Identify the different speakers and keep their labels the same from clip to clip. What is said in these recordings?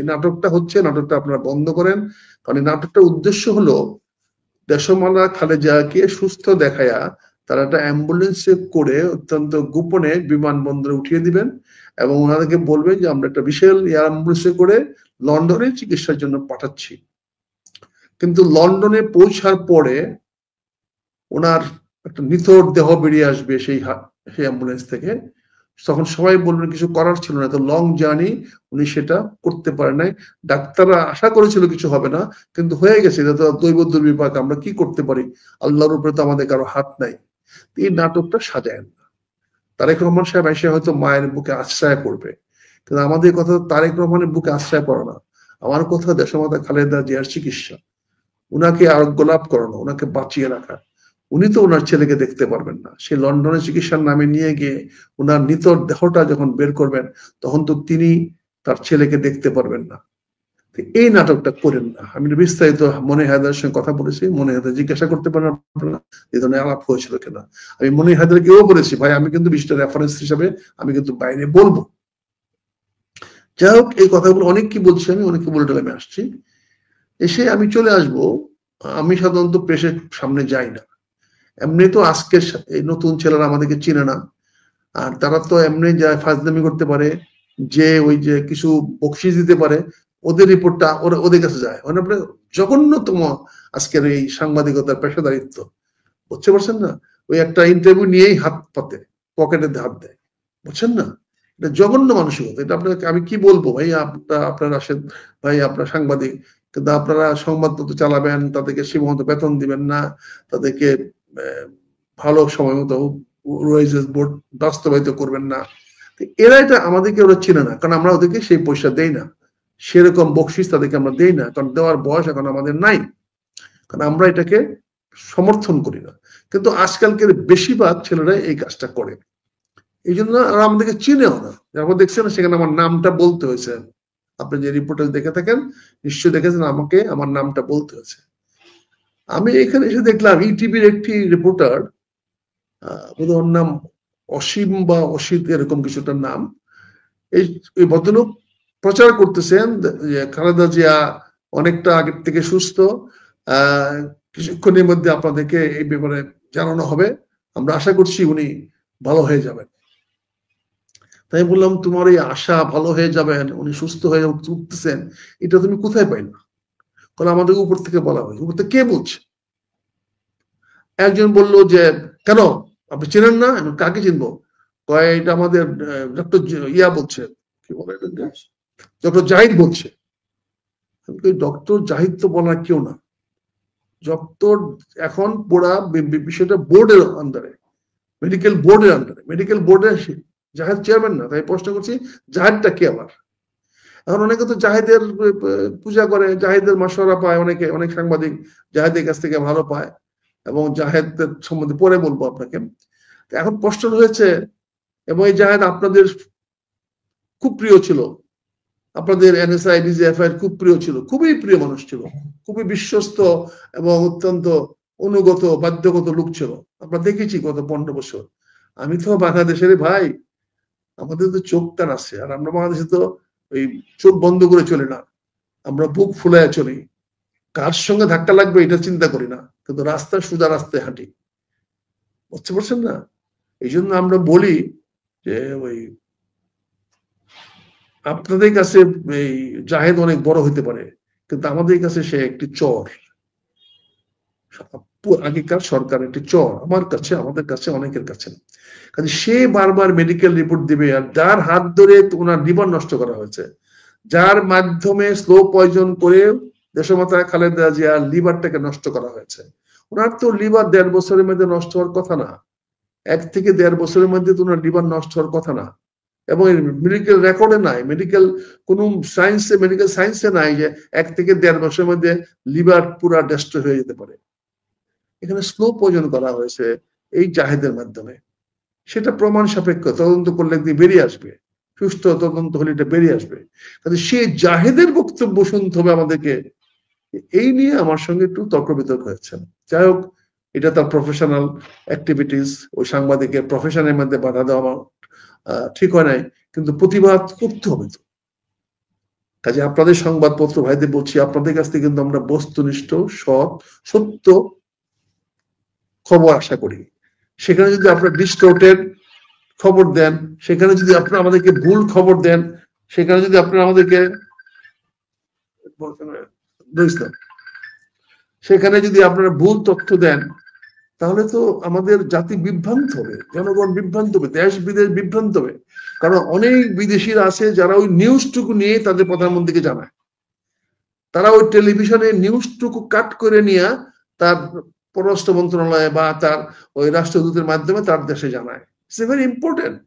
Speaker 1: এই নাটকটা হচ্ছে, নাটকটা আপনারা বন্ধ করেন। কারণ এই নাটকটার উদ্দেশ্য হলো দেশমালা খালেদাকে সুস্থ দেখায়া তারা একটা অ্যাম্বুলেন্সে করে অত্যন্ত গোপনে বিমানবন্দরে উঠিয়ে দিবেন এবং ওনাদেরকে বলবেন যে আমরা একটা বিশাল এয়ার অ্যাম্বুলেন্সে করে লন্ডনে চিকিৎসার জন্য পাঠাচ্ছি। কিন্তু লন্ডনে পৌঁছার পরে ওনার একটা নিথর দেহ বেরিয়ে আসবে সেই অ্যাম্বুলেন্স থেকে। তখন সবাই বলবেন কিছু করার ছিল না, তো লং জার্নি, উনি সেটা করতে পারে নাই। ডাক্তাররা আশা করেছিল কিছু হবে না, কিন্তু হয়ে গেছে। এটা তো দৈব দুর্বিপাক, আমরা কি করতে পারি, আল্লাহর উপরে তো আমাদের কারো হাত নাই। এই নাটকটা সাজায় না। তারেক রহমান সাহেব এসে হয়তো মায়ের বুকে আশ্রয় করবে, কিন্তু আমাদের কথা তারেক রহমানের বুকে আশ্রয় পড়ে না। আমার কথা দেশমাতা খালেদা জিয়ার চিকিৎসা, উনাকে আরোগ্য লাভ করানো, ওনাকে বাঁচিয়ে রাখা। উনি তো ওনার ছেলেকে দেখতে পারবেন না। সে লন্ডনে চিকিৎসার নামে নিয়ে গিয়ে ওনার নিতর দেহটা যখন বের করবেন, তখন তো তিনি তার ছেলেকে দেখতে পারবেন না। এই নাটকটা করেন না। আমি বিস্তারিত মনি হায়দারের সঙ্গে কথা বলেছি, মনি হায়দার জিজ্ঞাসা করতে পারেন আপনারা এই ধরনের আলাপ হয়েছিল কিনা। আমি মনি হায়দারকেও বলেছি, ভাই আমি কিন্তু বিষয়টা রেফারেন্স হিসাবে আমি কিন্তু বাইরে বলবো। যাই হোক, এই কথাগুলো অনেক কি বলছি, আমি অনেক কি বলে আমি আসছি, এসে আমি চলে আসব। আমি সাধারণত প্রেসের সামনে যাই না। এমনি তো আজকের এই নতুন ছেলেরা আমাদেরকে চিনে না, আর তারা তো এমনি যায় ফাজলামি করতে পারে, যে ওই যে কিছু বকশিস দিতে পারে, ওদের রিপোর্টটা ওদের কাছে যায়। মানে আপনার জঘন্যতম আজকের এই সাংবাদিকতার পেশাদারিত্ব, বুঝতে পারছেন না? ওই একটা ইন্টারভিউ নিয়েই হাত পাতে, পকেটে হাত দেয়, বুঝছেন না? এটা জঘন্য মানসিকতা। এটা আপনাকে আমি কি বলবো ভাই, আপনারা আসেন ভাই, আপনার সাংবাদিক, কিন্তু আপনারা সংবাদপত্র চালাবেন, তাদেরকে সে মতো বেতন দিবেন না, তাদেরকে ভালো সময় মতো বোর্ড বাস্তবায়িত করবেন না। এরা এটা আমাদেরকে ওরা চিনে না, কারণ আমরা ওদেরকে সেই পয়সা দেই না, সেরকম বকশিস তাদেরকে আমরা দেই না, কারণ দেওয়ার বয়স এখন আমাদের নাই, কারণ আমরা এটাকে সমর্থন করি না। কিন্তু আজকালকের বেশিরভাগ ছেলেরা এই কাজটা করে, এই জন্য আমাদেরকে চিনেও না। যখন দেখছেন সেখানে আমার নামটা বলতে হয়েছে, আপনি যে রিপোর্টার দেখে থাকেন নিশ্চয়ই দেখেছেন, আমাকে আমার নামটা বলতে হয়েছে। আমি এখানে এসে দেখলাম ইটিভির একটি রিপোর্টার, ওর নাম অসীম বা অসিত এরকম কিছুটার নাম, এই ভদ্রলোক প্রচার করতেছেন যে খালেদা জিয়া অনেকটা আগের থেকে সুস্থ, কিছুক্ষণের মধ্যে আপনাদেরকে এই ব্যাপারে জানানো হবে, আমরা আশা করছি উনি ভালো হয়ে যাবেন। তাই বললাম, তোমার এই আশা ভালো হয়ে যাবেন, উনি সুস্থ হয়ে উঠতেছেন, এটা তুমি কোথায় পাইনা? কারণ আমাদের উপর থেকে বলা হয়েছে। উপর থেকে কে বলছে? একজন বলল যে কেন আপনি চেনেন না? কাকে চিনবো? কয় এটা আমাদের ডক্টর ইয়া বলছে, কি বলে, ডক্টর জাহিদ বলছে। ডক্টর জাহিদ তো বলার কেউ না। ডক্টর এখন পুরা বিষয়টা বোর্ডের আন্ডারে, মেডিকেল বোর্ডের আন্ডারে, মেডিকেল বোর্ডের জাহিদ চেয়ারম্যান না। তাই প্রশ্ন করছি, জাহিদটা কে আবার? এখন অনেকে তো জাহিদের পূজা করে, জাহিদের মাসওয়ারা পায়, অনেকে, অনেক সাংবাদিক জাহিদের কাছ থেকে ভালো পায়, এবং জাহেদের সম্বন্ধে পরে বলবো আপনাকে। এখন প্রশ্ন হয়েছে, এবং এই জাহেদ আপনাদের খুব প্রিয় ছিল, আপনাদের এনএসআই ডিজিএফআই খুব প্রিয় ছিল, খুবই প্রিয় মানুষ ছিল, খুবই বিশ্বস্ত এবং অত্যন্ত অনুগত বাধ্যগত লোক ছিল। আমরা দেখেছি গত 15 বছর। আমি তো বাংলাদেশের ভাই, আমাদের তো চোখ কান আছে, আর আমরা বাংলাদেশে তো ওই চোখ বন্ধ করে চলি না, আমরা বুক ফুলায় চলি। কার সঙ্গে ধাক্কা লাগবে এটা চিন্তা করি না, কিন্তু রাস্তায় সোজা রাস্তায় হাঁটি, বুঝতে পারছেন না? এই জন্য আমরা বলি যে ওই আপনাদের কাছে এই জাহেদ অনেক বড় হইতে পারে, কিন্তু আমাদের কাছে সে একটি চর, আগেকার সরকার একটি চর, আমার কাছে, আমাদের কাছে, অনেকের কাছে। কাজে সে বারবার মেডিকেল রিপোর্ট দিবে, আর যার হাত ধরে ওনার লিভার নষ্ট করা হয়েছে, যার মাধ্যমে স্লো পয়জন করে দেশমাতা খালেদা জিয়ার লিভারটাকে নষ্ট করা হয়েছে। ওনার তো লিভার 1.5 বছরের মধ্যে নষ্ট হওয়ার কথা না, 1 থেকে 1.5 বছরের মধ্যে তো ওনার লিভার নষ্ট হওয়ার কথা না। এবং মেডিকেল রেকর্ডে নাই, মেডিকেল কোন সায়েন্সে, মেডিকেল সায়েন্সে নাই যে 1 থেকে 1.5 বছরের মধ্যে লিভার পুরা ডেস্ট্রয় হয়ে যেতে পারে। এখানে স্লো পয়জন করা হয়েছে এই জাহেদের মাধ্যমে, সেটা প্রমাণ সাপেক্ষ, তদন্ত করলে একদিন বেরিয়ে আসবে, সুস্থ তদন্ত হলে এটা বেরিয়ে আসবে। কাজে সে জাহেদের বক্তব্য শুনতে হবে আমাদেরকে, এই নিয়ে আমার সঙ্গে একটু তর্ক বিতর্ক হয়েছে। যাই হোক, এটা তার প্রফেশনাল অ্যাক্টিভিটিস, ওই সাংবাদিকের প্রফেশনের মধ্যে বাধা দেওয়া ঠিক হয় নাই, কিন্তু প্রতিবাদ করতে হবে তো। কাজে আপনাদের সংবাদপত্র ভাইদের বলছি, আপনাদের কাছ থেকে কিন্তু আমরা বস্তুনিষ্ঠ, সৎ, সত্য খবর আশা করি। সেখানে যদি আপনারা ডিস্টোর্টেড খবর দেন, সেখানে যদি আপনারা আমাদেরকে ভুল খবর দেন, সেখানে যদি আপনারা আমাদেরকে সেখানে যদি আপনারা ভুল তথ্য দেন, তাহলে তো আমাদের জাতি বিভ্রান্ত হবে, জনগণ বিভ্রান্ত হবে, দেশ বিদেশ বিভ্রান্ত হবে। কারণ অনেক বিদেশিরা আছে যারা ওই নিউজটুকু নিয়ে তাদের প্রধানমন্ত্রীকে জানায়, তারা ওই টেলিভিশনে নিউজটুকু কাট করে নিয়ে তার পররাষ্ট্র মন্ত্রণালয়ে বা তার ওই রাষ্ট্রদূতের মাধ্যমে তার দেশে জানায়। It's very important.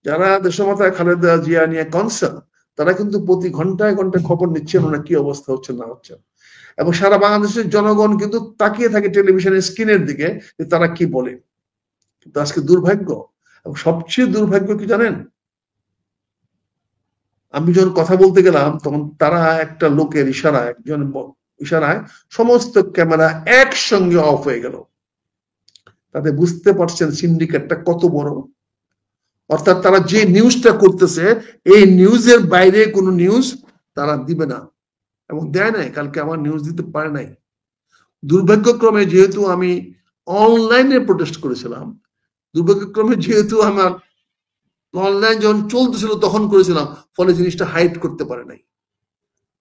Speaker 1: যারা দেশমাতা খালেদা জিয়া নিয়ে কনসার্ন, তারা কিন্তু প্রতি ঘন্টায় ঘন্টায় খবর নিচ্ছেন ওনার কি অবস্থা হচ্ছে না হচ্ছে, এবং সারা বাংলাদেশের জনগণ কিন্তু তাকিয়ে থাকে টেলিভিশনের স্ক্রিনের দিকে যে তারা কি বলে। কিন্তু আজকে দুর্ভাগ্য, এবং সবচেয়ে দুর্ভাগ্য কি জানেন, আমি যখন কথা বলতে গেলাম তখন তারা একটা লোকের ইশারায়, একজন ইশারায় সমস্ত ক্যামেরা একসঙ্গে অফ হয়ে গেল। তাতে বুঝতে পারছেন সিন্ডিকেটটা কত বড়। অর্থাৎ তারা যে নিউজটা করতেছে, এই নিউজের বাইরে কোনো নিউজ তারা দিবে না, এবং দেয় নাই। কালকে আমার নিউজ দিতে পারে নাই। দুর্ভাগ্যক্রমে যেহেতু আমি অনলাইনে প্রোটেস্ট করেছিলাম, দুর্ভাগ্যক্রমে যেহেতু আমার অনলাইন যখন চলতেছিল তখন করেছিলাম, ফলে জিনিসটা হাইড করতে পারে নাই।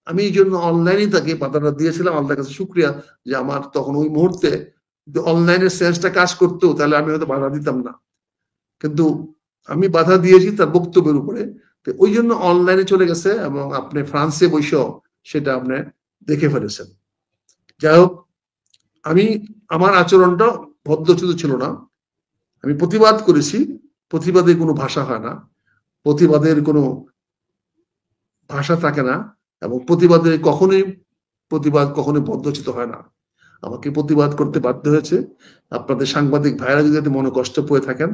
Speaker 1: আমি এই জন্য অনলাইনে তাকে বাধাটা দিয়েছিলাম। আল্লাহর কাছে শুক্রিয়া যে আমার তখন ওই মুহূর্তে অনলাইনের সেন্সটা কাজ করতো, তাহলে আমি হয়তো বাধা দিতাম না। কিন্তু আমি বাধা দিয়েছি তার বক্তব্যের উপরে, তো ওই জন্য অনলাইনে চলে গেছে, এবং আপনি ফ্রান্সে বসেও সেটা আপনি দেখে ফেলেছেন। যাই হোক, আমি আমার আচরণটা ভদ্রচিত ছিল না। আমি প্রতিবাদ করেছি, প্রতিবাদের কোনো ভাষা হয় না, প্রতিবাদের কোনো ভাষা থাকে না, এবং প্রতিবাদের কখনোই ভদ্রচিত হয় না। আমাকে প্রতিবাদ করতে বাধ্য হয়েছে। আপনাদের সাংবাদিক ভাইরা যদি এতে মনে কষ্ট পেয়ে থাকেন,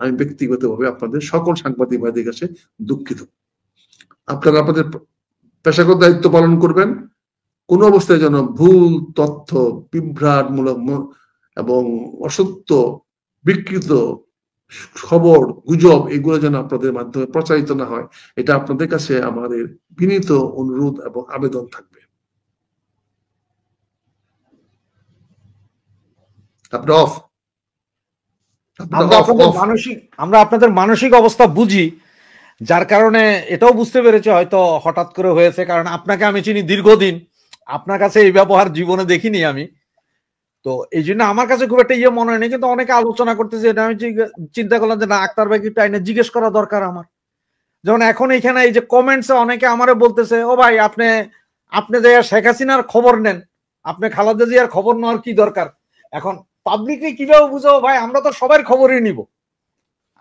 Speaker 1: আমি ব্যক্তিগতভাবে আপনাদের সকল সাংবাদিক ভাইদের কাছে দুঃখিত। আপনারা আপনাদের পেশাগত দায়িত্ব পালন করবেন। কোন অবস্থায় যেন ভুল তথ্য, বিভ্রাটমূলক এবং অসত্য, বিকৃত খবর, গুজব, এগুলো যেন আপনাদের মাধ্যমে প্রচারিত না হয়, এটা আপনাদের কাছে আমাদের বিনীত অনুরোধ এবং আবেদন থাকবে। আপনি অফ।
Speaker 2: আমরা আপনাদের মানসিক অবস্থা বুঝি, যার কারণে এটাও বুঝতে পেরেছি হয়তো হঠাৎ করে হয়েছে। কারণ আপনাকে আমি চিনি দীর্ঘদিন, আপনার কাছে এই ব্যবহার জীবনে দেখিনি আমি। তো এই জন্য আমার কাছে খুব একটা মনে হয়নি, কিন্তু অনেকে আলোচনা করতেছে, এটা আমি চিন্তা করলাম যে না, আক্তার ভাই কি টাইনে জিজ্ঞেস করা দরকার আমার। যেমন এখন এখানে এই যে কমেন্টসে অনেকে আমারে বলতেছে, ও ভাই আপনি যে শেখ হাসিনার খবর নেন, আপনি খালেদা জিয়ার খবর নেওয়ার কি দরকার? এখন পাবলিককে কিভাবে বুঝাবো ভাই, আমরা তো সবার খবরই নিব।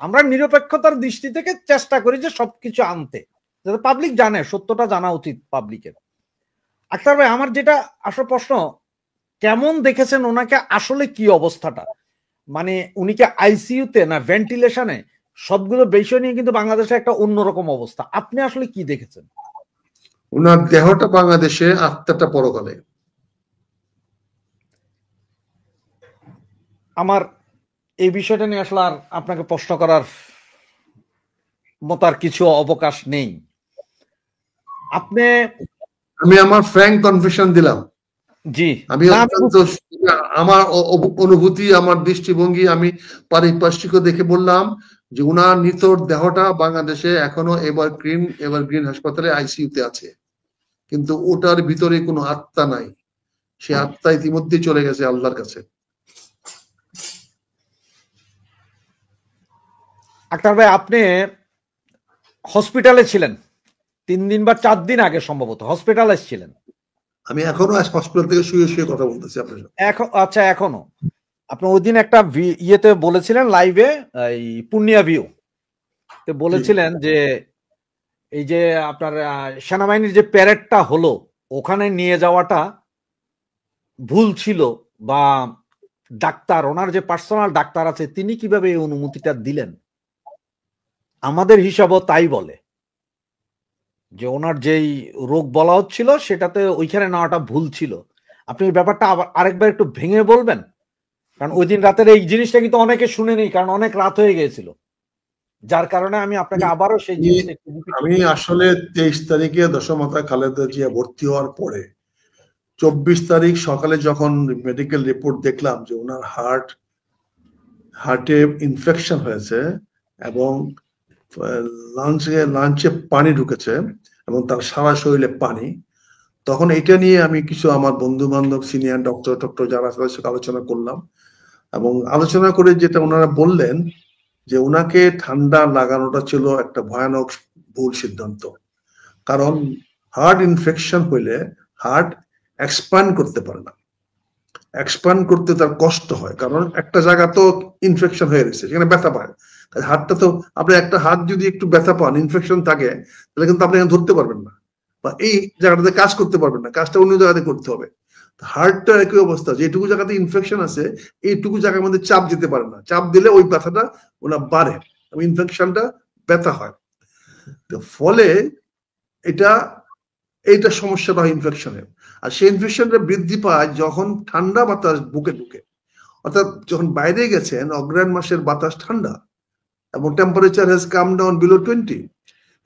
Speaker 2: আমরা নিরপেক্ষতার দৃষ্টি থেকে চেষ্টা করি যে সবকিছু আনতে, যাতে পাবলিক জানে, সত্যটা জানা উচিত পাবলিকের। আক্তার ভাই, আমার যেটা আসল প্রশ্ন, কেমন দেখেছেন ওনাকে, আসলে কি অবস্থাটা? মানে উনি কি আইসিইউতে না ভেন্টিলেশনে? সবগুলো বিষয় নিয়ে কিন্তু বাংলাদেশে একটা অন্যরকম অবস্থা। আপনি আসলে কি দেখেছেন?
Speaker 1: ওনার দেহটা বাংলাদেশে, আত্মাটা পরকালে।
Speaker 2: আমার এই বিষয়টা নিয়ে আসলে আর আপনাকে প্রশ্ন করার মতো আর কিছু অবকাশ নেই।
Speaker 1: আমি আমার ফ্র্যাঙ্ক কনফেশন দিলাম।
Speaker 2: জি,
Speaker 1: আমি আমার অনুভূতি, আমার দৃষ্টিভঙ্গি, আমি পারিপার্শ্বিক দেখে বললাম যে উনার নিতর দেহটা বাংলাদেশে এখনো এভারগ্রিন হাসপাতালে আইসিইউতে আছে, কিন্তু ওটার ভিতরে কোনো আত্মা নাই। সে আত্মা ইতিমধ্যে চলে গেছে আল্লাহর কাছে।
Speaker 2: আক্তার ভাই, আপনি হসপিটালে ছিলেন 3 দিন বা 4 দিন আগে, সম্ভবত হসপিটালে ছিলেন।
Speaker 1: আমি এখনো হসপিটাল থেকে শুয়ে কথা বলতেছি আপনার সাথে।
Speaker 2: আচ্ছা, এখনো আপনি ওই দিন একটা ইয়েতে বলেছিলেন, লাইভে, এই পূর্ণিয়া ভিউ তে বলেছিলেন যে এই যে আপনার সেনাবাহিনীর যে প্যারেডটা হলো, ওখানে নিয়ে যাওয়াটা ভুল ছিল, বা ডাক্তার, ওনার যে পার্সোনাল ডাক্তার আছে, তিনি কিভাবে এই অনুমতিটা দিলেন? আমাদের হিসাবও তাই বলে যে ওনার যেই রোগ বলা হচ্ছিল সেটাতে ওইখানে নেওয়াটা ভুল ছিল। আপনি এই ব্যাপারটা আরেকবার একটু ভেঙে বলবেন? কারণ ওই দিন রাতের এই জিনিসটা কিন্তু অনেকে শুনে নেই, কারণ অনেক রাত হয়ে গিয়েছিল। যার কারণে আমি আপনাকে আবারও সেই জিনিসটা একটু রিপিট
Speaker 1: আমি আসলে 23 তারিখে দশমাতা খালেদা জিয়া ভর্তি হওয়ার পরে 24 তারিখ সকালে যখন মেডিকেল রিপোর্ট দেখলাম যে ওনার হার্টে ইনফেকশন হয়েছে এবং লাঞ্চে পানি ঢুকেছে এবং তার সারা শরীরে পানি, তখন এটা নিয়ে আমি কিছু আমার বন্ধু বান্ধব সিনিয়র ডক্টর যারা তাদের সাথে আলোচনা করলাম এবং আলোচনা করে যেটা ওনারা বললেন যে ওনাকে ঠান্ডা লাগানোটা ছিল একটা ভয়ানক ভুল সিদ্ধান্ত। কারণ হার্ট ইনফেকশন হইলে হার্ট এক্সপ্যান্ড করতে পারে না, এক্সপ্যান্ড করতে তার কষ্ট হয়, কারণ একটা জায়গা তো ইনফেকশন হয়ে গেছে, সেখানে ব্যথা পায়। হাতটা তো আপনি একটা হাত যদি একটু ব্যথা পান, ইনফেকশন থাকে, তাহলে কিন্তু আপনি এখানে ধরতে পারবেন না বা এই জায়গাটাতে কাজ করতে পারবেন না, কাজটা অন্য জায়গাতে করতে হবে। হার্টটা একই অবস্থা, যেটুকু জায়গাতে ইনফেকশন আছে এইটুকু জায়গার মধ্যে চাপ দিতে পারে না, চাপ দিলে ওই ব্যথাটা ওনা বাড়ে, ইনফেকশনটা ব্যথা হয়। ফলে এইটা সমস্যাটা হয় ইনফেকশনের। আর সেই ইনফেকশনটা বৃদ্ধি পায় যখন ঠান্ডা বাতাস বুকে ঢুকে, অর্থাৎ যখন বাইরে গেছেন, অগ্রহায়ণ মাসের বাতাস ঠান্ডা এবং temperature has come down below 20,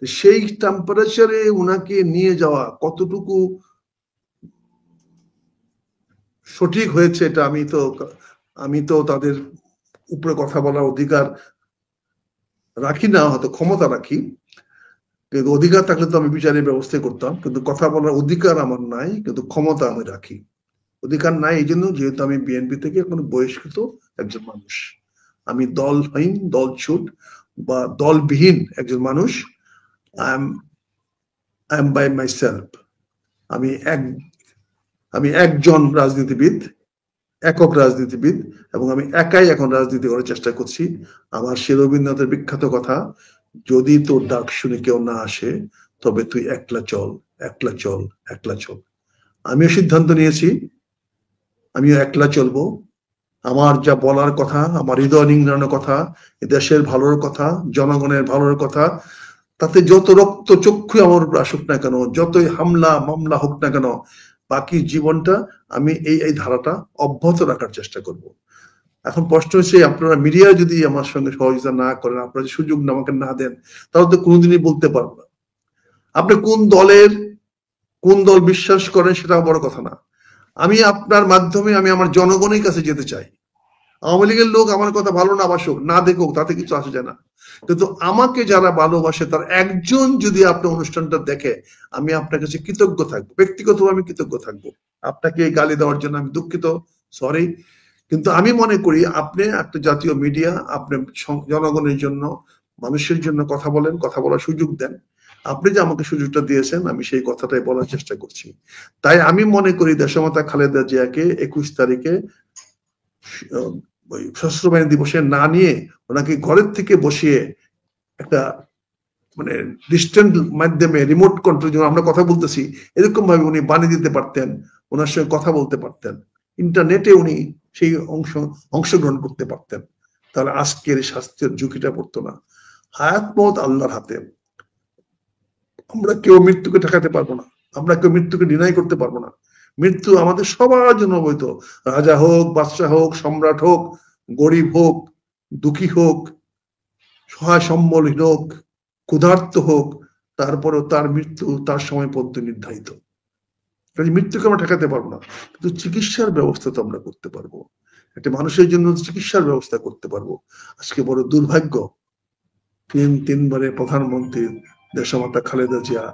Speaker 1: সেই টেম্পারেচারে উনাকে নিয়ে যাওয়া কতটুকু সঠিক হয়েছে এটা আমি তো তাদের উপরে কথা বলার অধিকার রাখি না, হয়তো ক্ষমতা রাখি, কিন্তু অধিকার থাকলে তো আমি বিচারের ব্যবস্থা করতাম, কিন্তু কথা বলার অধিকার আমার নাই, কিন্তু ক্ষমতা আমি রাখি। অধিকার নাই এই জন্য যেহেতু আমি বিএনপি থেকে কোনো বহিষ্কৃত একজন মানুষ, আমি দলহীন, দলছুট বা দলবিহীন একজন মানুষ। I am by myself. আমি একজন রাজনীতিবিদ, একক রাজনীতিবিদ, এবং আমি একাই এখন রাজনীতি করার চেষ্টা করছি। আমার সে রবীন্দ্রনাথের বিখ্যাত কথা, যদি তোর ডাক শুনে কেউ না আসে তবে তুই একলা চল, একলা চল, একলা চল। আমিও সিদ্ধান্ত নিয়েছি, আমিও একলা চলবো। আমার যা বলার কথা, আমার হৃদয় নিংড়ানোর কথা, দেশের ভালোর কথা, জনগণের ভালোর কথা, তাতে যত রক্ত চক্ষু আমার উপর আসুক না কেন, যতই হামলা মামলা হোক না কেন, বাকি জীবনটা আমি এই ধারাটা অব্যাহত রাখার চেষ্টা করব। এখন প্রশ্ন হচ্ছে, আপনারা মিডিয়া যদি আমার সঙ্গে সহযোগিতা না করেন, আপনারা সুযোগ আমাকে না দেন, তাহলে তো কোনোদিনই বলতে পারবো না। আপনি কোন দল বিশ্বাস করেন সেটা বড় কথা না। আমি আপনার মাধ্যমে আমি আমার জনগণের কাছে যেতে চাই। আওয়ামী লীগের লোক আমার কথা ভালো না বাসুক, না দেখুক, তাতে কিছু আসে যায় না, কিন্তু আমাকে যারা ভালোবাসে তার একজন যদি আপনার অনুষ্ঠানটা দেখে, আমি আপনার কাছে কৃতজ্ঞ থাকবো, ব্যক্তিগতভাবে আমি কৃতজ্ঞ থাকবো। আপনাকে এই গালি দেওয়ার জন্য আমি দুঃখিত, সরি, কিন্তু আমি মনে করি আপনি একটা জাতীয় মিডিয়া, আপনি জনগণের জন্য, মানুষের জন্য কথা বলেন, কথা বলার সুযোগ দেন। আপনি যে আমাকে সুযোগটা দিয়েছেন, আমি সেই কথাটাই বলার চেষ্টা করছি। তাই আমি মনে করি দেশমাতা খালেদা জিয়াকে 21 তারিখে সশস্ত্র বাহিনী দিবসে না নিয়ে ওনাকে ঘরের থেকে বসিয়ে একটা মানে ডিস্টেন্ট মাধ্যমে, রিমোট কন্ট্রোল, যেমন আমরা কথা বলতেছি এরকম ভাবে উনি বানিয়ে দিতে পারতেন, ওনার সঙ্গে কথা বলতে পারতেন, ইন্টারনেটে উনি সেই অংশগ্রহণ করতে পারতেন, তাহলে আজকের স্বাস্থ্যের ঝুঁকিটা পড়তো না। হায়াত মত আল্লাহর হাতে, আমরা কেউ মৃত্যুকে ঠেকাতে পারবো না, আমরা কেউ মৃত্যুকে ডিনাই করতে পারবো না। মৃত্যু আমাদের সবার জন্য অবৈধ, রাজা হোক, বাদশাহ হোক, সম্রাট হোক, গরিব হোক, দুঃখী হোক, সহায় সম্বলহীন হোক, ক্ষুধার্ত হোক, তারপরেও তার মৃত্যু তার সময় পর্যন্ত নির্ধারিত। মৃত্যুকে আমরা ঠেকাতে পারবো না, কিন্তু চিকিৎসার ব্যবস্থা তো আমরা করতে পারবো, একটা মানুষের জন্য চিকিৎসার ব্যবস্থা করতে পারবো। আজকে বড় দুর্ভাগ্য, তিনবারের প্রধানমন্ত্রী দেশমাতা খালেদা জিয়া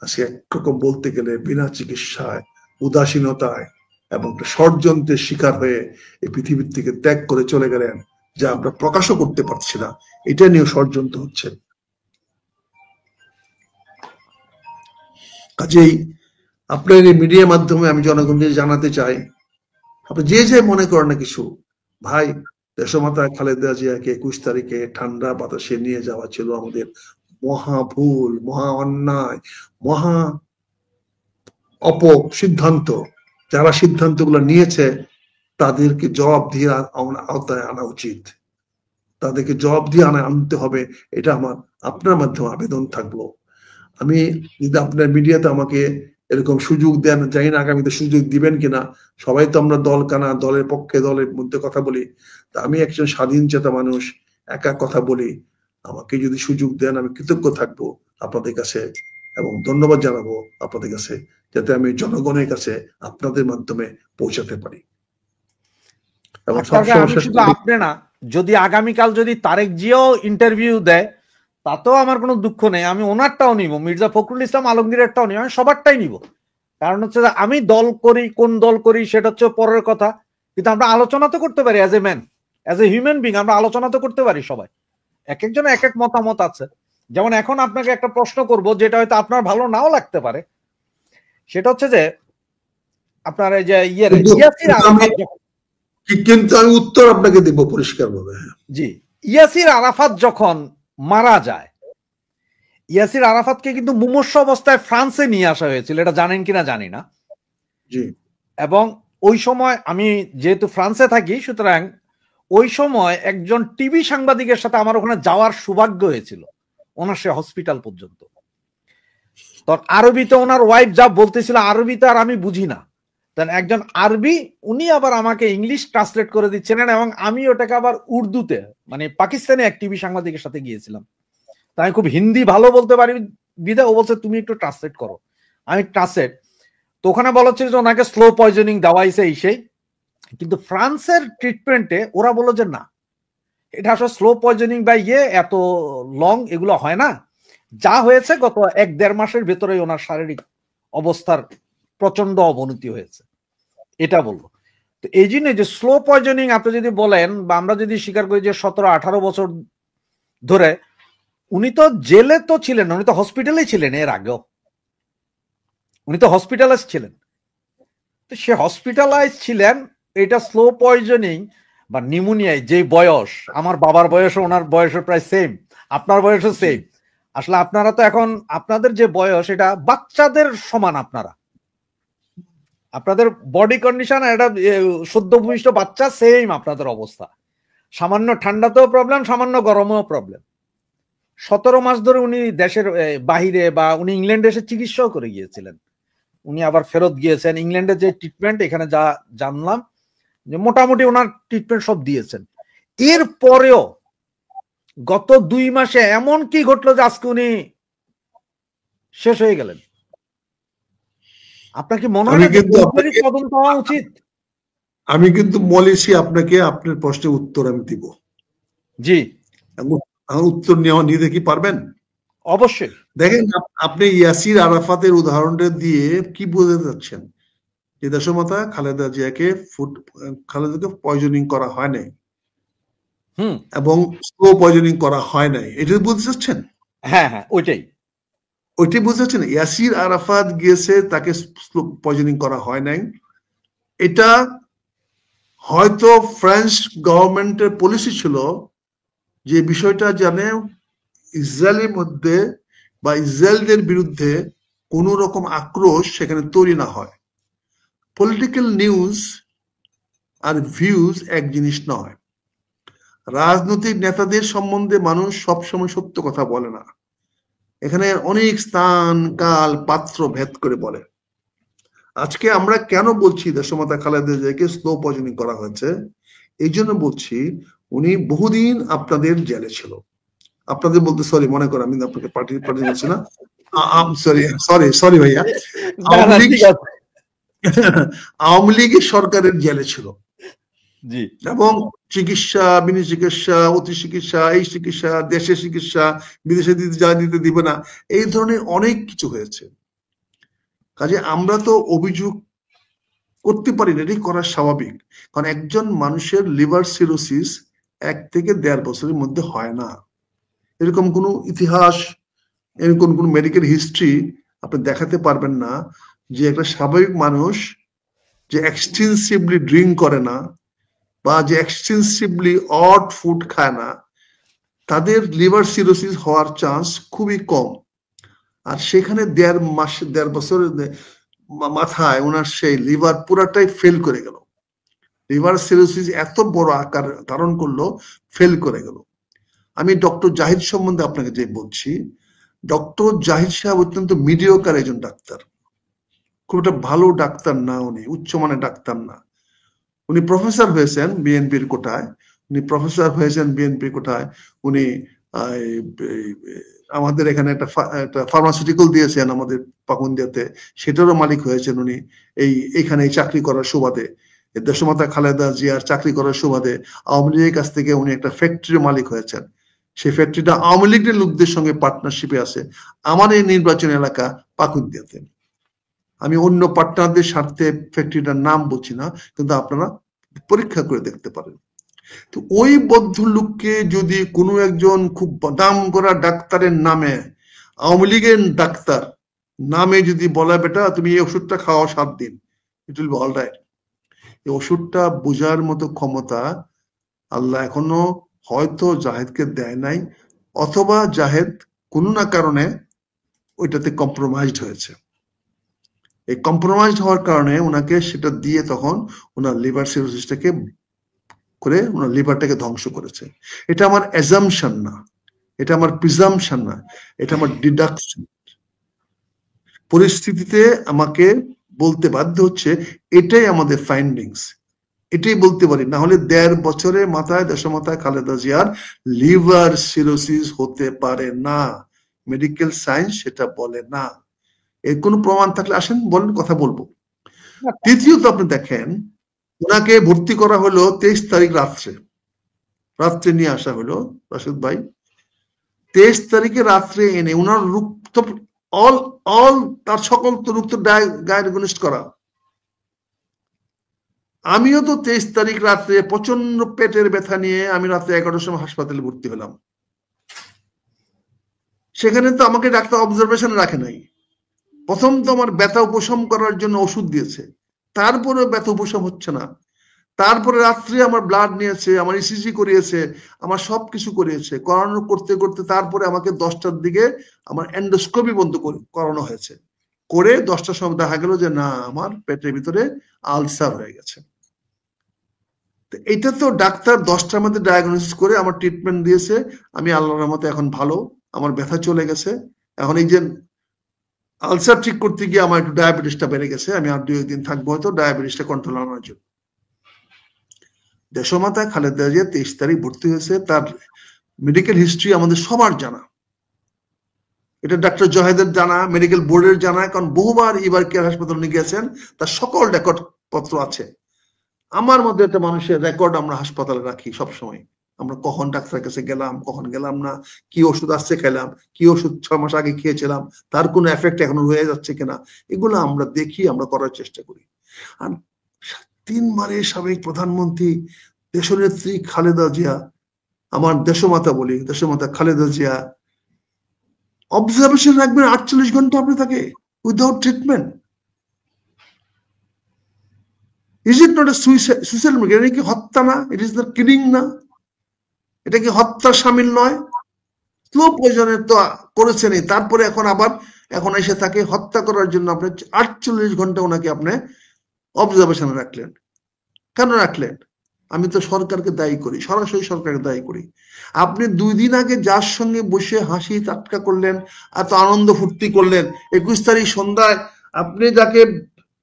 Speaker 1: আজকে একরকম বলতে গেলে বিনা চিকিৎসায়, উদাসীনতায় এবং ষড়যন্ত্রের শিকার হয়ে এই পৃথিবীর থেকে ত্যাগ করে চলে গেলেন, যা আমরা প্রকাশও করতে পারছি না। এটা নিয়ে ষড়যন্ত্র হচ্ছে। কাজেই আপনার এই মিডিয়ার মাধ্যমে আমি জনগণকে জানাতে চাই, আপনি যে মনে করেন না কিছু, ভাই, দেশমাতা খালেদা জিয়াকে 21 তারিখে ঠান্ডা বাতাসে নিয়ে যাওয়া ছিল আমাদের মহা ভুল, মহা অন্যায়, মহা সিদ্ধান্ত। যারা সিদ্ধান্তগুলো নিয়েছে তাদেরকে জবাব দিয়ে আওতায় আনা উচিত, তাদেরকে জবাব দিয়ে আনতে হবে। এটা আমার আপনার মাধ্যমে আবেদন থাকলো। আমি যদি আপনার মিডিয়াতে আমাকে এরকম সুযোগ দেন, জানি না আগামীতে সুযোগ দিবেন কিনা। সবাই তো আমরা দল কানা, দলের পক্ষে দলের মধ্যে কথা বলি, তা আমি একজন স্বাধীন চেতা মানুষ, একা কথা বলি। আমাকে যদি সুযোগ দেন আমি কৃতজ্ঞ থাকবো আপনাদের কাছে এবং ধন্যবাদ জানাবো আপনাদের কাছে, যাতে আমি জনগণের কাছে আপনাদের মাধ্যমে পৌঁছাতে পারি। এবং
Speaker 2: আক্তার ভাই,
Speaker 1: সবসময়
Speaker 2: আমি
Speaker 1: শেষ
Speaker 2: শুধু
Speaker 1: করি,
Speaker 2: আপনি না, যদি আগামীকাল যদি তারেক জিয়াও ইন্টারভিউ দেয় তাতেও আমার কোনো দুঃখ নেই, আমি ওনারটাও নিব, মির্জা ফখরুল ইসলাম আলমগীরেরটাও নিব, আমি সবারটাই নিব। কারণ হচ্ছে যে আমি দল করি, কোন দল করি সেটা হচ্ছে পরের কথা, কিন্তু আমরা আলোচনা তো করতে পারি as a man, as a human being আমরা আলোচনা তো করতে পারি সবাই। এক একজনের এক এক মতামত আছে। যেমন এখন আপনাকে একটা প্রশ্ন করব যেটা হয়তো আপনার ভালো নাও লাগতে পারে, সেটা হচ্ছে যে আপনার এই যে ইয়াসির আরাফাত
Speaker 1: কিন্তু আমি উত্তর আপনাকে দিব পরিষ্কার ভাবে।
Speaker 2: জি, ইয়াসির আরাফাত যখন মারা যায়, ইয়াসির আরাফাতকে কিন্তু মুমূর্ষু অবস্থায় ফ্রান্সে নিয়ে আসা হয়েছিল, এটা জানেন কিনা জানি না।
Speaker 1: জি।
Speaker 2: এবং ওই সময় আমি যেহেতু ফ্রান্সে থাকি, সুতরাং ওই সময় একজন টিভি সাংবাদিকের সাথে আমার ওখানে যাওয়ার সৌভাগ্য হয়েছিল, ওনার সে হসপিটাল পর্যন্ত। তো আরবিতে ওনার ওয়াইফ যা বলতেছিল, আরবিতে আর আমি বুঝি না, একজন আরবি উনি আবার আমাকে ইংলিশ ট্রান্সলেট করে দিচ্ছিলেন, এবং আমি ওটাকে আবার উর্দুতে, মানে পাকিস্তানে এক টিভি সাংবাদিকের সাথে গিয়েছিলাম, তাই আমি খুব হিন্দি ভালো বলতে পারি বিদায় ও বলছে তুমি একটু ট্রান্সলেট করো, আমি ট্রান্সলেট। তো ওখানে বলা হচ্ছে যে ওনাকে স্লো পয়জনিং দেওয়া হয়েছে এই সেই, কিন্তু ফ্রান্সের ট্রিটমেন্টে ওরা বললো যে না, এটা আসলে স্লো পয়জনিং বা এত লং এগুলো হয় না, যা হয়েছে গত 1-1.5 মাসের ভেতরে ওনার শারীরিক অবস্থার প্রচন্ড অবনতি হয়েছে, এটা বললো। তো এই জন্য যে স্লো পয়জনিং আপনি যদি বলেন, বা আমরা যদি স্বীকার করি যে 17-18 বছর ধরে উনি তো জেলে তো ছিলেন, উনি তো হসপিটালেই ছিলেন, এর আগেও উনি তো হসপিটালাইজ ছিলেন। তো সে হসপিটালাইজ ছিলেন, এটা স্লো পয়জনিং বা নিউমোনিয়ায় যে বয়স, আমার বাবার বয়সও ওনার বয়সের প্রায় সেম, আপনার বয়সও সেম। আসলে আপনারা তো এখন আপনাদের যে বয়স এটা বাচ্চাদের সমান, আপনাদের বডি কন্ডিশন এটা সদ্য ভূমিষ্ঠ বাচ্চা সেম আপনাদের অবস্থা, সামান্য ঠান্ডাতেও প্রবলেম, সামান্য গরমেও প্রবলেম। 17 মাস ধরে উনি দেশের বাহিরে বা উনি ইংল্যান্ডে এসে চিকিৎসাও করে গিয়েছিলেন, উনি আবার ফেরত গিয়েছেন। ইংল্যান্ডের যে ট্রিটমেন্ট এখানে যা জানলাম যে মোটামুটি ওনার ট্রিটমেন্ট সব দিয়েছেন। এর পরেও গত 2 মাসে এমন কি ঘটলো যে আজকে উনি শেষ হয়ে গেলেন? আপনার কি মনে হয় না তদন্ত হওয়া উচিত?
Speaker 1: আমি কিন্তু বলেছি আপনাকে, আপনার প্রশ্নের উত্তর আমি দিব।
Speaker 2: জি,
Speaker 1: উত্তর নিয়ে দেখি পারবেন?
Speaker 2: অবশ্যই।
Speaker 1: দেখেন, আপনি ইয়াসির আরাফাতের উদাহরণটা দিয়ে কি বোঝাতে যাচ্ছেন? যে দেশমাতা খালেদা জিয়াকে খালেদাকে পয়জনিং করা হয় নাই এবং স্লো পয়জনিং করা হয় নাই, এটা বলতে চাচ্ছেন?
Speaker 2: হ্যাঁ হ্যাঁ, ওইটাই
Speaker 1: বুঝতে চাচ্ছেন। ইয়াসির আরাফাত গিয়েছে, তাকে স্লো পয়জনিং করা হয় নাই, এটা হয়তো ফ্রেঞ্চ গভর্নমেন্টের পলিসি ছিল যে বিষয়টা জানে ইসরায়েলের মধ্যে বা ইসরায়েলদের বিরুদ্ধে কোন রকম আক্রোশ সেখানে তৈরি না হয়। পলিটিক্যাল নিউজ আর ভিউজ এক জিনিস নয়। রাজনৈতিক নেতাদের সম্বন্ধে মানুষ সবসময় সত্য কথা বলে না, এখানে অনেক স্থান কাল পাত্র ভেদ করে বলে। আজকে আমরা কেন বলছি দেশমাতা খালেদা জিয়াকে স্লো পয়জনিং করা হয়েছে, এই জন্য বলছি উনি বহুদিন আপনাদের জেলে ছিল। আপনাদের বলতে সরি, মনে করেন আমি আপনাকে পার্টি বলছি না, সরি ভাইয়া, আওয়ামী লীগের সরকারের জেলে ছিল এবং চিকিৎসা, বিনা চিকিৎসা, অতি চিকিৎসা, এই চিকিৎসা, দেশের চিকিৎসা, বিদেশে যা দিতে দিবে না, এই ধরনের অনেক কিছু হয়েছে। কাজে আমরা তো অভিযোগ করতে পারি না, এটাই করা স্বাভাবিক। কারণ একজন মানুষের লিভার সিরোসিস 1 থেকে 1.5 বছরের মধ্যে হয় না। এরকম কোনো ইতিহাস, এরকম কোনো মেডিকেল হিস্ট্রি আপনি দেখাতে পারবেন না যে একটা স্বাভাবিক মানুষ যে এক্সটেন্সিভলি ড্রিঙ্ক করে না বা যে এক্সটেন্সিভলি অড ফুড খায় না, তাদের লিভার সিরোসিস হওয়ার চান্স খুবই কম। আর সেখানে 1.5 বছরের মাথায় ওনার সেই লিভার পুরাটাই ফেল করে গেল। লিভার সিরোসিস এত বড় আকার ধারণ করলো, ফেল করে গেল। আমি ডক্টর জাহিদ সম্বন্ধে আপনাকে যে বলছি, ডক্টর জাহিদ সাহেব অত্যন্ত মিডিওকার একজন ডাক্তার, খুব একটা ভালো ডাক্তার না, উনি উচ্চমানের ডাক্তার না। উনি প্রফেসর হয়েছেন বিএনপির কোটায়, উনি আমাদের এখানে একটা ফার্মাসিউটিক্যাল দিয়েছেন আমাদের পাকুন্দিয়াতে, সেটারও মালিক হয়েছেন উনি এইখানে চাকরি করার সুবাদে। দেশমাতা খালেদা জিয়ার চাকরি করার সুবাদে আওয়ামী লীগের কাছ থেকে উনি একটা ফ্যাক্টরির মালিক হয়েছেন। সেই ফ্যাক্টরিটা আওয়ামী লীগের লোকদের সঙ্গে পার্টনারশিপে আছে আমার এই নির্বাচন এলাকা পাকুন্দিয়াতে। আমি অন্য পার্টনারদের স্বার্থে ফ্যাক্টরিটার নাম বলছি না, কিন্তু আপনারা পরীক্ষা করে দেখতে পারেন। তো ওই ভদ্রলোককে যদি কোনো একজন খুব নাম করা ডাক্তারের নামে, আওয়ামী লীগের ডাক্তার নামে যদি বলা, বেটা তুমি এই ওষুধটা খাওয়া 7 দিন, it will be all right. এই ওষুধটা বোঝার মতো ক্ষমতা আল্লাহ এখনো হয়তো জাহেদকে দেয় নাই, অথবা জাহেদ কোনো না কারণে ওইটাতে কম্প্রোমাইজড হয়েছে। এই কম্প্রোমাইজড হওয়ার কারণে ওনাকে সেটা দিয়ে তখন ওনার লিভার সিরোসিসটাকে করে ওনার লিভারটাকে ধ্বংস করেছে। এটা আমার অ্যাজাম্পশন না, এটা আমার প্রিজাম্পশন না, এটা আমার ডিডাকশন। পরিস্থিতিতে আমাকে বলতে বাধ্য হচ্ছে, এটাই আমাদের ফাইন্ডিংস, এটাই বলতে পারি। না হলে 1.5 বছরের মাথায় দেশমাতা খালেদা জিয়ার লিভার সিরোসিস হতে পারে না, মেডিকেল সায়েন্স সেটা বলে না। এর কোনো প্রমাণ থাকলে আসেন বলেন, কথা বলবো। তৃতীয়ত আপনি দেখেন, ওনাকে ভর্তি করা হলো 23 তারিখ রাত্রে নিয়ে আসা হলো রাশেদ ভাই। 23 তারিখে রাত্রে এনে ওনার রক্ত অল তার সকল তো রক্ত ডায়াগনোস্ট করা। আমিও তো 23 তারিখ রাত্রে প্রচন্ড পেটের ব্যথা নিয়ে আমি রাত্রে 11টার সময় হাসপাতালে ভর্তি হলাম। সেখানে তো আমাকে ডাক্তার অবজারভেশন রাখে নাই। প্রথম তো আমার ব্যথা উপশম করার জন্য ওষুধ দিয়েছে, তারপরে ব্যথা উপশম হচ্ছে না। তারপরে রাত্রে আমার ব্লাড নিয়েছে, আমার ইসিজি করিয়েছে, আমার সবকিছু করিয়েছে, করতে করতে তারপরে আমাকে 10টার দিকে আমার এন্ডোস্কোপি বন্ধ করানো হয়েছে। করে 10টার সময় দেখা গেল যে না, আমার পেটের ভিতরে আলসার হয়ে গেছে। এটা তো ডাক্তার 10টার মধ্যে ডায়াগনোসিস করে আমার ট্রিটমেন্ট দিয়েছে। আমি আল্লাহর রহমতে এখন ভালো, আমার ব্যথা চলে গেছে। এখন এই যে আলসার ঠিক করতে গিয়ে আমার একটু ডায়াবেটিসটা বেড়ে গেছে, আমি আর 2 দিন থাকবো হয়তো ডায়াবেটিসটা কন্ট্রোল আনার জন্য। দেশমাতা খালেদা জিয়া 23 তারিখ ভর্তি হয়েছে, তার মেডিকেল হিস্ট্রি আমাদের সবার জানা, এটা ডাক্তার জাহেদের জানা, মেডিকেল বোর্ডের জানা, কারণ বহুবার এবার কেয়ার হাসপাতালে নিয়ে গেছেন, তার সকল রেকর্ড পত্র আছে। আমার মধ্যে একটা মানুষের রেকর্ড আমরা হাসপাতালে রাখি সবসময়, আমরা কখন ডাক্তারের কাছে গেলাম, কখন গেলাম না, কি ওষুধ আসছে খেলাম, কি ওষুধ 6 মাস আগে খেয়েছিলাম, তার কোনো এফেক্ট এখনো রয়ে যাচ্ছে কিনা, এগুলো আমরা দেখি, আমরা করার চেষ্টা করি। আর 3 বারের সাবেক প্রধানমন্ত্রী দেশনেত্রী খালেদা জিয়া, আমার দেশমাতা বলি, দেশমাতা খালেদা জিয়া অবজারভেশন রাখবেন 48 ঘন্টা আপনি তাকে, without treatment. Is it not a suicide? এটা কি হত্যা না? ইট ইজ নট কিলিং না? এটা কি হত্যার সামিল নয়? স্লো পয়জনের তো করেছেনই, তারপরে এখন এসে তাকে হত্যা করার জন্য আপনি 48 ঘন্টা ওনাকে আপনি অবজারভেশনে রাখলেন। কেন রাখলেন? আমি তো সরকারকে দায়ী করি, সরাসরি সরকারকে দায়ী করি। আপনি 2 দিন আগে যার সঙ্গে বসে হাসি টাটকা করলেন, এত আনন্দ ফুর্তি করলেন, 21 তারিখ সন্ধ্যায় আপনি যাকে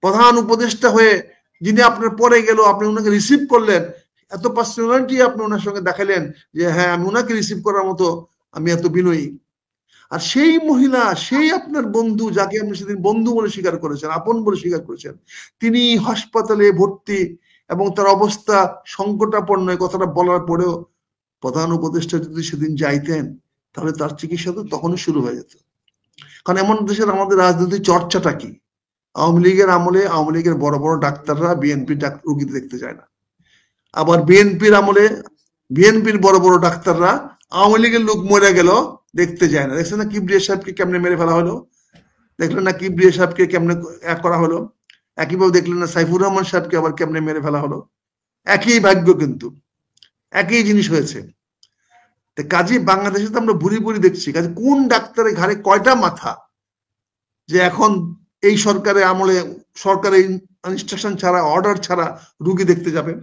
Speaker 1: প্রধান উপদেষ্টা হয়ে, যিনি আপনার পরে গেল, আপনি ওনাকে রিসিভ করলেন, এত পার্সোনালিটি আপনি ওনার সঙ্গে দেখালেন যে হ্যাঁ, আমি ওনাকে রিসিভ করার মতো আমি এত বিনয়ী। আর সেই মহিলা, সেই আপনার বন্ধু, যাকে আপনি সেদিন বন্ধু বলে স্বীকার করেছেন, আপন বলে স্বীকার করেছেন, তিনি হাসপাতালে ভর্তি এবং তার অবস্থা সংকটাপন্ন, কথাটা বলার পরেও প্রধান উপদেষ্টা যদি সেদিন যাইতেন, তাহলে তার চিকিৎসা তো তখনই শুরু হয়ে যেত। কারণ এমন দেশের আমাদের রাজনৈতিক চর্চাটা কি, আওয়ামী লীগের আমলে আওয়ামী লীগের বড় বড় ডাক্তাররা বিএনপির রোগী দেখতে যায় না, আবার বিএনপির আমলে বিএনপির বড় বড় ডাক্তাররা আওয়ামী লীগের লোক মরে গেল দেখতে যায় না। দেখছেন না কিবরিয়া সাহেবকে কেমনে মেরে ফেলা হলো, দেখলেন না কিবরিয়া সাহেবকে কেমনে করা হলো, একইভাবে দেখলেন না সাইফুর রহমান সাহেবকে আবার কেমনে মেরে ফেলা হলো। একই ভাগ্য, কিন্তু একই জিনিস হয়েছে। কাজে বাংলাদেশে তো আমরা বুড়ি বুড়ি দেখছি, কাজে কোন ডাক্তারের ঘাড়ে কয়টা মাথা যে এখন এই সরকারের আমলে সরকারের ইনস্ট্রাকশন ছাড়া, অর্ডার ছাড়া রুগী দেখতে যাবেন?